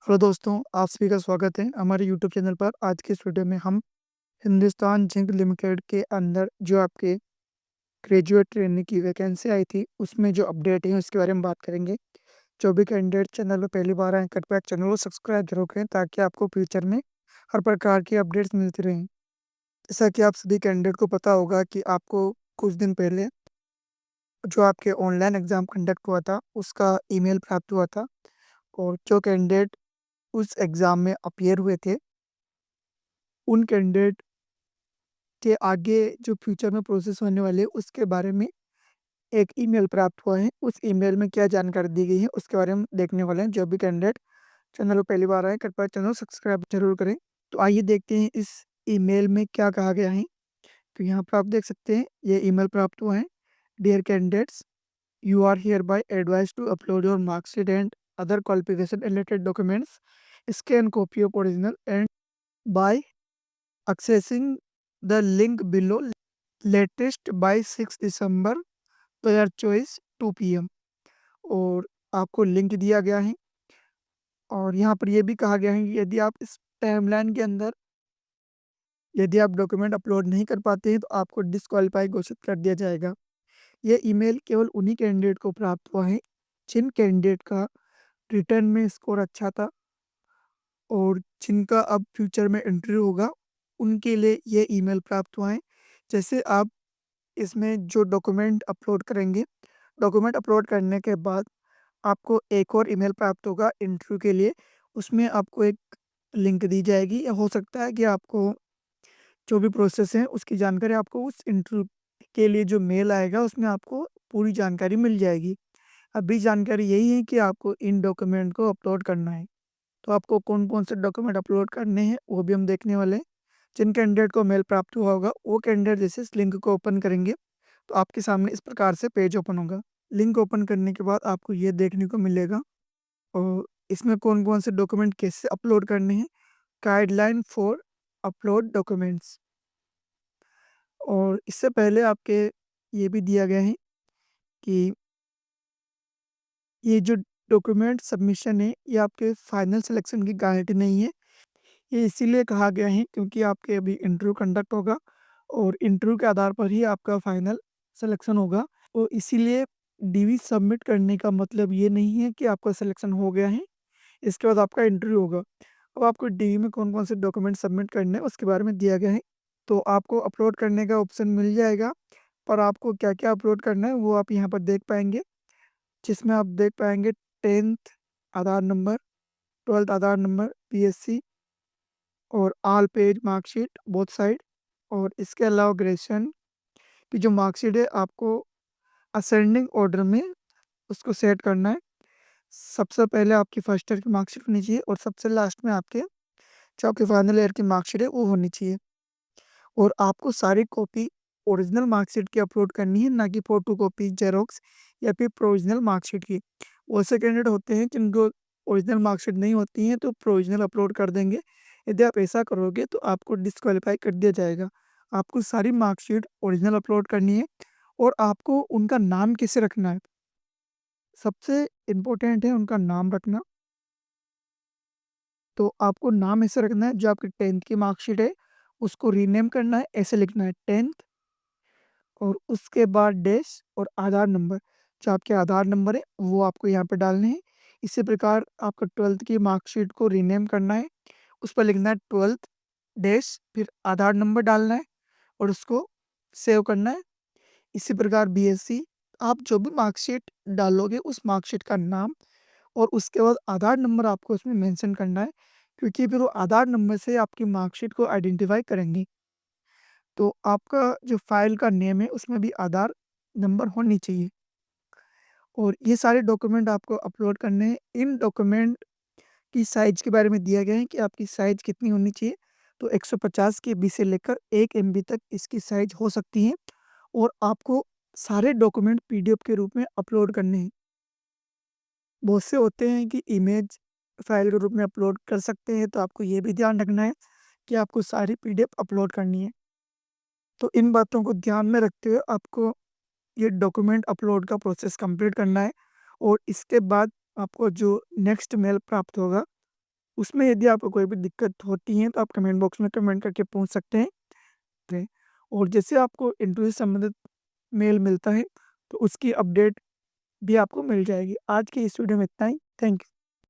Hello दोस्तों, आप सभी का स्वागत है हमारे यूट्यूब चैनल पर। आज के इस वीडियो में हम हिंदुस्तान जिंक लिमिटेड के अंदर जो आपके ग्रेजुएट ट्रेनिंग की वैकेंसी आई थी, उसमें जो अपडेट है उसके बारे में बात करेंगे। जो भी कैंडिडेट चैनल पर पहली बार आए, कृपया चैनल को सब्सक्राइब जरूर करें ताकि आपको फ्यूचर में हर प्रकार की अपडेट्स मिलती रहें। जैसा कि आप सभी कैंडिडेट को पता होगा कि आपको कुछ दिन पहले जो आपके ऑनलाइन एग्ज़ाम कंडक्ट हुआ था, उसका ईमेल प्राप्त हुआ था। और जो कैंडिडेट उस एग्ज़ाम में अपीयर हुए थे, उन कैंडिडेट के आगे जो फ्यूचर में प्रोसेस होने वाले हैं, उसके बारे में एक ईमेल प्राप्त हुआ है। उस ईमेल में क्या जानकारी दी गई है उसके बारे में देखने वाले हैं। जो भी कैंडिडेट चैनल पर पहली बार आए, कृपया चैनल सब्सक्राइब जरूर करें। तो आइए देखते हैं इस ईमेल में क्या कहा गया है। तो यहाँ पर आप देख सकते हैं, ये ईमेल प्राप्त हुआ है। Dear candidates, you are hereby advise to upload your marksheet and other qualification related documents, scan copy of original and by accessing the link below, latest by 6 December तो यार चॉइस 2 PM। और आपको link दिया गया है। और यहाँ पर यह भी कहा गया है कि यदि आप इस टाइमलाइन के अंदर यदि आप डॉक्यूमेंट अपलोड नहीं कर पाते हैं तो आपको डिस्क्वालीफाई घोषित कर दिया जाएगा। यह ईमेल केवल उन्हीं कैंडिडेट को प्राप्त हुआ है जिन कैंडिडेट का रिटर्न में स्कोर अच्छा था और जिनका अब फ्यूचर में इंटरव्यू होगा, उनके लिए ये ईमेल प्राप्त हुआ है। जैसे आप इसमें जो डॉक्यूमेंट अपलोड करेंगे, डॉक्यूमेंट अपलोड करने के बाद आपको एक और ईमेल प्राप्त होगा इंटरव्यू के लिए। उसमें आपको एक लिंक दी जाएगी, या हो सकता है कि आपको जो भी प्रोसेस है उसकी जानकारी आपको उस इंटरव्यू के लिए जो मेल आएगा उसमें आपको पूरी जानकारी मिल जाएगी। अभी जानकारी यही है कि आपको इन डॉक्यूमेंट को अपलोड करना है। तो आपको कौन कौन से डॉक्यूमेंट अपलोड करने हैं वो भी हम देखने वाले हैं। जिन कैंडिडेट को मेल प्राप्त हुआ होगा, वो कैंडिडेट जैसे इस लिंक को ओपन करेंगे तो आपके सामने इस प्रकार से पेज ओपन होगा। लिंक ओपन करने के बाद आपको ये देखने को मिलेगा और इसमें कौन कौन से डॉक्यूमेंट कैसे अपलोड करने हैं, गाइडलाइन फॉर अपलोड डॉक्यूमेंट्स। और इससे पहले आपके ये भी दिया गया है कि ये जो डॉक्यूमेंट सबमिशन है, ये आपके फाइनल सिलेक्शन की गारंटी नहीं है। ये इसीलिए कहा गया है क्योंकि आपके अभी इंटरव्यू कंडक्ट होगा और इंटरव्यू के आधार पर ही आपका फाइनल सिलेक्शन होगा। और इसीलिए डीवी सबमिट करने का मतलब ये नहीं है कि आपका सिलेक्शन हो गया है, इसके बाद आपका इंटरव्यू होगा। अब आपको डीवी में कौन कौन से डॉक्यूमेंट सबमिट करने हैं उसके बारे में दिया गया है। तो आपको अपलोड करने का ऑप्शन मिल जाएगा, पर आपको क्या क्या अपलोड करना है वो आप यहाँ पर देख पाएंगे। जिसमें आप देख पाएंगे 10th आधार नंबर, 12th आधार नंबर, PSC और all page marksheet both side. और इसके अलावा ग्रेजुएशन की जो मार्कशीट है, आपको असेंडिंग ऑर्डर में उसको सेट करना है। सबसे पहले आपकी फर्स्ट ईयर की मार्कशीट होनी चाहिए और सबसे लास्ट में आपके जो आपके फाइनल ईयर की मार्कशीट है वो होनी चाहिए। और आपको सारी कॉपी ओरिजिनल मार्कशीट की अपलोड करनी है, ना कि फोटो कॉपी, जेरोक्स या फिर प्रोविजनल मार्कशीट की। वो से कैंडिडेट होते हैं जिनको ओरिजिनल मार्कशीट नहीं होती हैं तो प्रोविजनल अपलोड कर देंगे। यदि आप ऐसा करोगे तो आपको डिस्क्वालीफाई कर दिया जाएगा। आपको सारी मार्कशीट ओरिजिनल अपलोड करनी है। और आपको उनका नाम कैसे रखना है, सबसे इम्पोर्टेंट है उनका नाम रखना। तो आपको नाम ऐसे रखना है, जो आपकी 10th की मार्कशीट है उसको रीनेम करना है, ऐसे लिखना है 10th और उसके बाद डैश और आधार नंबर। जो आपके आधार नंबर है वो आपको यहाँ पे डालने हैं। इसी प्रकार आपका 12th की मार्कशीट को रीनेम करना है, उस पर लिखना है 12th डैश फिर आधार नंबर डालना है और उसको सेव करना है। इसी प्रकार BSc, आप जो भी मार्कशीट डालोगे उस मार्कशीट का नाम और उसके बाद आधार नंबर आपको उसमें मेंशन करना है, क्योंकि फिर वो आधार नंबर से आपकी मार्कशीट को आइडेंटिफाई करेंगे। तो आपका जो फाइल का नेम है उसमें भी आधार नंबर होनी चाहिए। और ये सारे डॉक्यूमेंट आपको अपलोड करने हैं। इन डॉक्यूमेंट की साइज़ के बारे में दिया गया है कि आपकी साइज़ कितनी होनी चाहिए। तो 150 KB से लेकर 1 MB तक इसकी साइज़ हो सकती है। और आपको सारे डॉक्यूमेंट PDF के रूप में अपलोड करने हैं। बहुत से होते हैं कि इमेज फाइल के रूप में अपलोड कर सकते हैं, तो आपको ये भी ध्यान रखना है कि आपको सारी PDF अपलोड करनी है। तो इन बातों को ध्यान में रखते हुए आपको ये डॉक्यूमेंट अपलोड का प्रोसेस कंप्लीट करना है। और इसके बाद आपको जो नेक्स्ट मेल प्राप्त होगा उसमें यदि आपको कोई भी दिक्कत होती है तो आप कमेंट बॉक्स में कमेंट करके पूछ सकते हैं। और जैसे आपको इंटरव्यू से संबंधित मेल मिलता है तो उसकी अपडेट भी आपको मिल जाएगी। आज के इस वीडियो में इतना ही। Thank you.